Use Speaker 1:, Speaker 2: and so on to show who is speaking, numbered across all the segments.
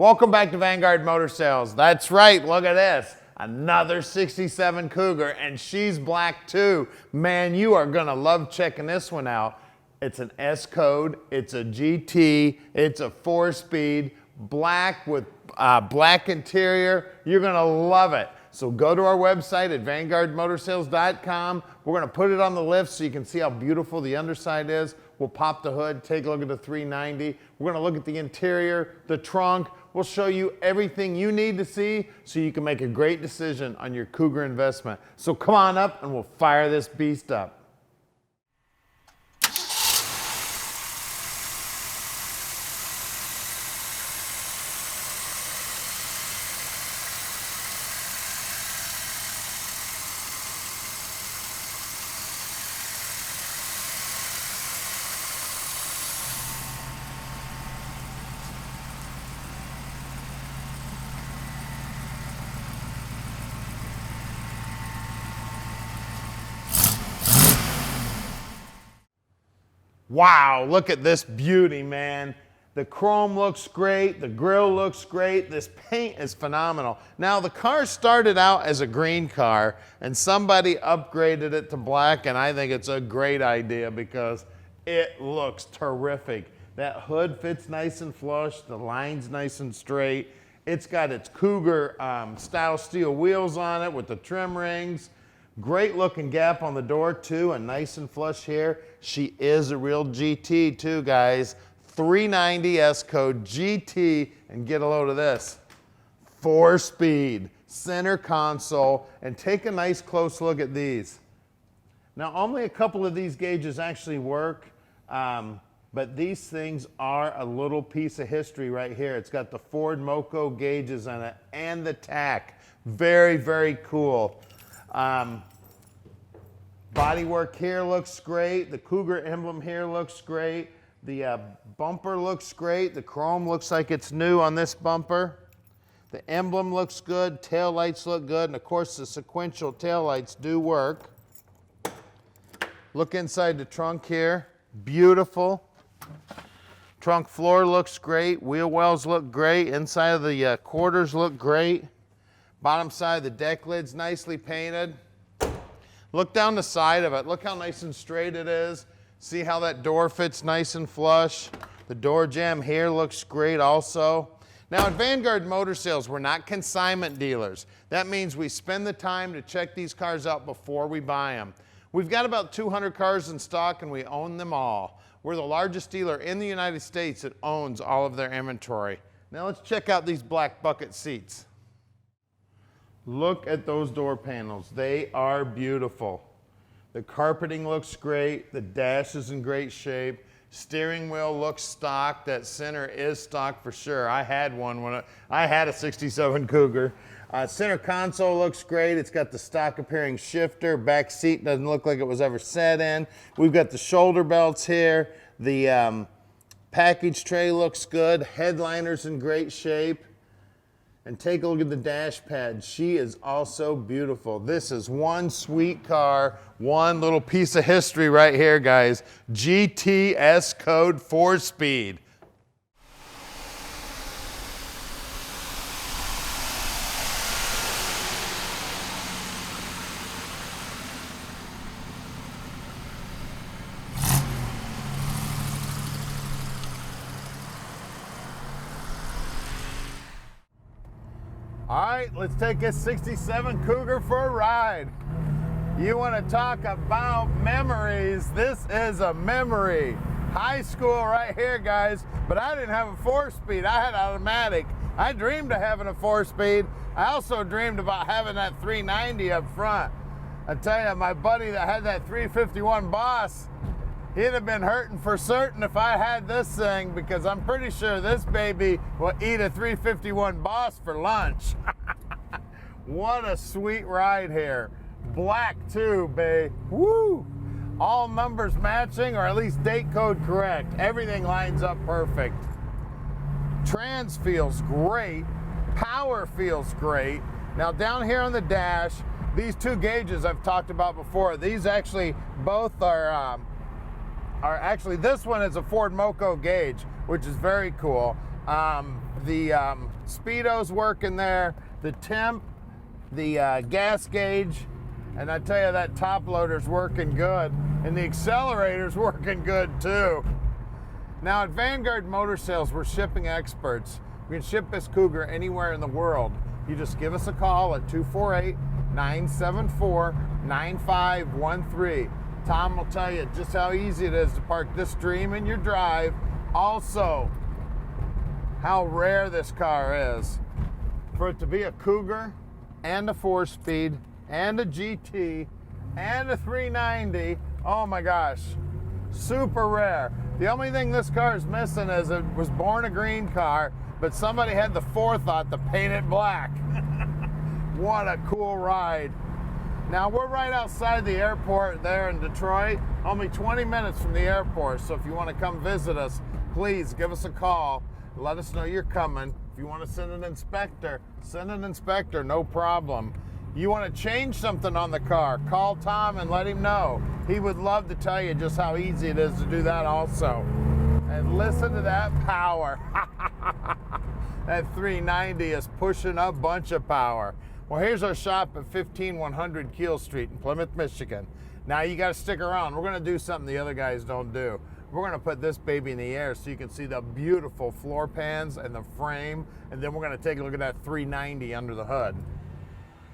Speaker 1: Welcome back to Vanguard Motor Sales. That's right, look at this. Another 67 Cougar, and she's black too. Man, you are gonna love checking this one out. It's an S code, it's a GT, it's a 4-speed, black with black interior. You're gonna love it. So go to our website at vanguardmotorsales.com. We're gonna put it on the lift so you can see how beautiful the underside is. We'll pop the hood, take a look at the 390. We're gonna look at the interior, the trunk. We'll show you everything you need to see so you can make a great decision on your Cougar investment. So come on up and we'll fire this beast up. Wow, look at this beauty, man. The chrome looks great, the grille looks great, this paint is phenomenal. Now, the car started out as a green car, and somebody upgraded it to black, and I think it's a great idea because it looks terrific. That hood fits nice and flush, the line's nice and straight. It's got its Cougar style steel wheels on it with the trim rings. Great looking gap on the door too, and nice and flush here. She is a real GT too, guys. 390 S code GT, and get a load of this. 4-speed, center console, and take a nice close look at these. Now, only a couple of these gauges actually work, but these things are a little piece of history right here. It's got the Ford Moco Gauges on it and the tack. Very, very cool. Bodywork here looks great. The Cougar emblem here looks great. The bumper looks great. The chrome looks like it's new on this bumper. The emblem looks good. Tail lights look good. And of course, the sequential tail lights do work. Look inside the trunk here. Beautiful. Trunk floor looks great. Wheel wells look great. Inside of the quarters look great. Bottom side of the deck lid's nicely painted. Look down the side of it. Look how nice and straight it is. See how that door fits nice and flush. The door jamb here looks great also. Now at Vanguard Motor Sales, we're not consignment dealers. That means we spend the time to check these cars out before we buy them. We've got about 200 cars in stock and we own them all. We're the largest dealer in the United States that owns all of their inventory. Now let's check out these black bucket seats. Look at those door panels. They are beautiful. The carpeting looks great. The dash is in great shape. Steering wheel looks stock. That center is stock for sure. I had one when I had a 67 Cougar. Center console looks great. It's got the stock appearing shifter. Back seat doesn't look like it was ever set in. We've got the shoulder belts here. The package tray looks good. Headliner's in great shape. And take a look at the dash pad. She is also beautiful. This is one sweet car, one little piece of history right here, guys. GT S code 4-speed. All right, let's take this 67 Cougar for a ride. You want to talk about memories? This is a memory. High school right here, guys, but I didn't have a 4-speed. I had automatic. I dreamed of having a 4-speed. I also dreamed about having that 390 up front. I tell you, my buddy that had that 351 Boss, he'd have been hurting for certain if I had this thing, because I'm pretty sure this baby will eat a 351 Boss for lunch. What a sweet ride here. Black too, babe. Woo! All numbers matching, or at least date code correct. Everything lines up perfect. Trans feels great. Power feels great. Now down here on the dash, these two gauges I've talked about before, these actually both are actually, this one is a Ford Moco gauge, which is very cool. The speedo's working there, the temp, the gas gauge, and I tell you that top loader's working good, and the accelerator's working good too. Now at Vanguard Motor Sales, we're shipping experts. We can ship this Cougar anywhere in the world. You just give us a call at 248-974-9513. Tom will tell you just how easy it is to park this dream in your drive. Also, how rare this car is. For it to be a Cougar and a 4-speed and a GT and a 390, oh my gosh, super rare. The only thing this car is missing is it was born a green car, but somebody had the forethought to paint it black. What a cool ride. Now we're right outside the airport there in Detroit, only 20 minutes from the airport, so if you want to come visit us, please give us a call. Let us know you're coming. If you want to send an inspector, no problem. You want to change something on the car, call Tom and let him know. He would love to tell you just how easy it is to do that also. And listen to that power. That 390 is pushing a bunch of power. Well, here's our shop at 15100 Keel Street in Plymouth, Michigan. Now you got to stick around. We're going to do something the other guys don't do. We're going to put this baby in the air so you can see the beautiful floor pans and the frame, and then we're going to take a look at that 390 under the hood.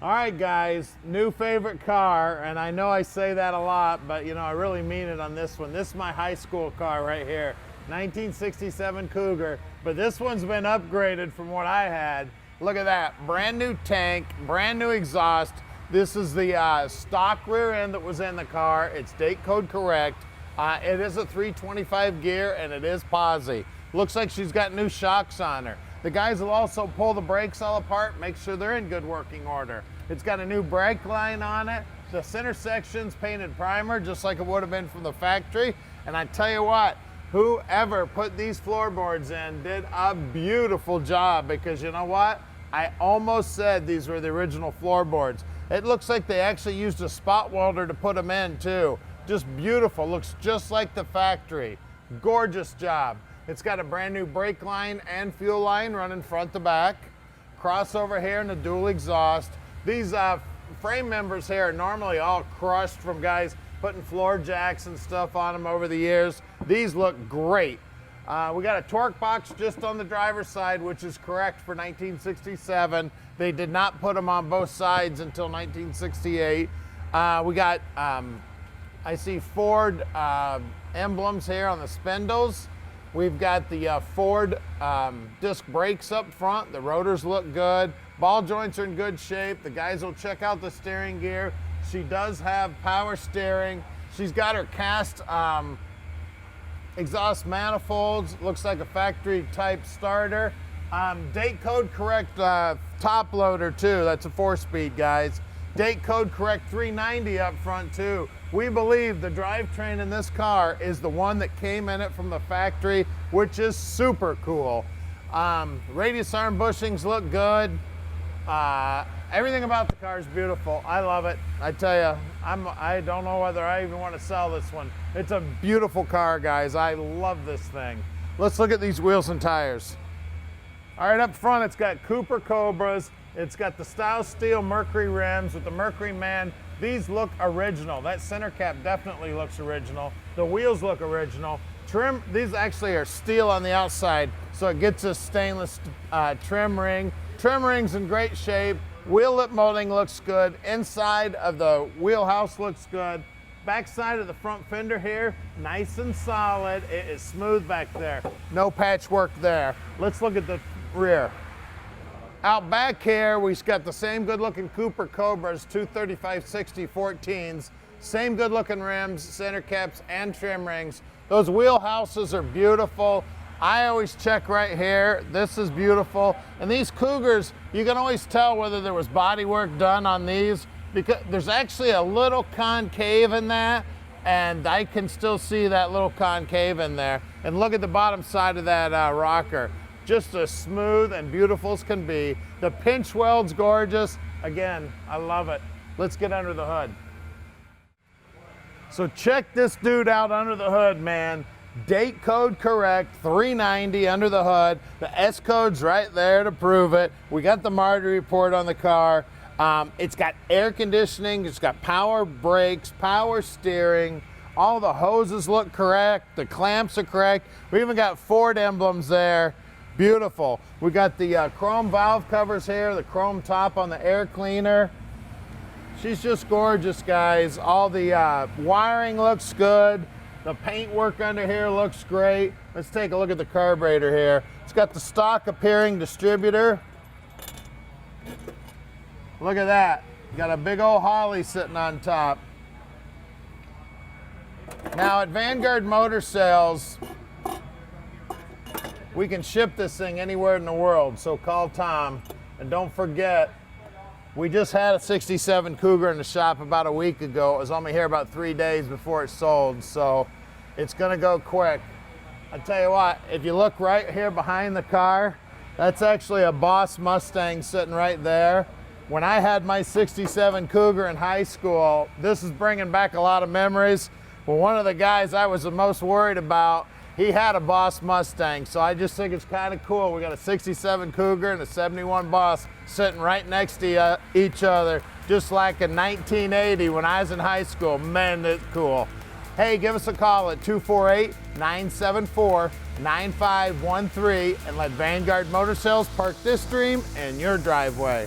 Speaker 1: All right, guys, new favorite car, and I know I say that a lot, but you know, I really mean it on this one. This is my high school car right here, 1967 Cougar, but this one's been upgraded from what I had. Look at that, brand new tank, brand new exhaust. This is the stock rear end that was in the car. It's date code correct. It is a 325 gear and it is posi. Looks like she's got new shocks on her. The guys will also pull the brakes all apart, make sure they're in good working order. It's got a new brake line on it. The center section's painted primer just like it would have been from the factory. And I tell you what, whoever put these floorboards in did a beautiful job, because you know what? I almost said these were the original floorboards. It looks like they actually used a spot welder to put them in too. Just beautiful, looks just like the factory. Gorgeous job. It's got a brand new brake line and fuel line running front to back. Crossover here and a dual exhaust. These frame members here are normally all crushed from guys putting floor jacks and stuff on them over the years. These look great. We got a torque box just on the driver's side, which is correct for 1967. They did not put them on both sides until 1968. We got, I see Ford emblems here on the spindles. We've got the Ford disc brakes up front. The rotors look good. Ball joints are in good shape. The guys will check out the steering gear. She does have power steering. She's got her cast exhaust manifolds. Looks like a factory type starter. Date code correct top loader too. That's a 4-speed, guys. Date code correct 390 up front too. We believe the drivetrain in this car is the one that came in it from the factory, which is super cool. Radius arm bushings look good. Everything about the car is beautiful. I love it. I tell you, I don't know whether I even want to sell this one. It's a beautiful car, guys. I love this thing. Let's look at these wheels and tires. All right, up front, it's got Cooper Cobras. It's got the style steel Mercury rims with the Mercury Man. These look original. That center cap definitely looks original. The wheels look original. Trim, these actually are steel on the outside, so it gets a stainless trim ring. Trim ring's in great shape. Wheel lip molding looks good. Inside of the wheelhouse looks good. Back side of the front fender here, nice and solid. It is smooth back there. No patchwork there. Let's look at the rear. Out back here, we've got the same good looking Cooper Cobras, 235/60 14s. Same good looking rims, center caps, and trim rings. Those wheelhouses are beautiful. I always check right here. This is beautiful. And these Cougars, you can always tell whether there was body work done on these, because there's actually a little concave in that, and I can still see that little concave in there. And look at the bottom side of that rocker. Just as smooth and beautiful as can be. The pinch weld's gorgeous. Again, I love it. Let's get under the hood. So check this dude out under the hood, man. Date code correct, 390 under the hood. The S code's right there to prove it. We got the Marty report on the car. It's got air conditioning, it's got power brakes, power steering. All the hoses look correct, the clamps are correct. We even got Ford emblems there. Beautiful. We got the chrome valve covers here, the chrome top on the air cleaner. She's just gorgeous, guys. All the wiring looks good. The paint work under here looks great. Let's take a look at the carburetor here. It's got the stock appearing distributor. Look at that. Got a big old Holly sitting on top. Now at Vanguard Motor Sales, we can ship this thing anywhere in the world, so call Tom. And don't forget, we just had a 67 Cougar in the shop about a week ago. It was only here about 3 days before it sold, so it's gonna go quick. I tell you what, if you look right here behind the car, that's actually a Boss Mustang sitting right there. When I had my 67 Cougar in high school, this is bringing back a lot of memories. Well, one of the guys I was the most worried about, he had a Boss Mustang, so I just think it's kind of cool. We got a 67 Cougar and a 71 Boss sitting right next to each other, just like in 1980 when I was in high school. Man, that's cool. Hey, give us a call at 248-974-9513 and let Vanguard Motor Sales park this dream in your driveway.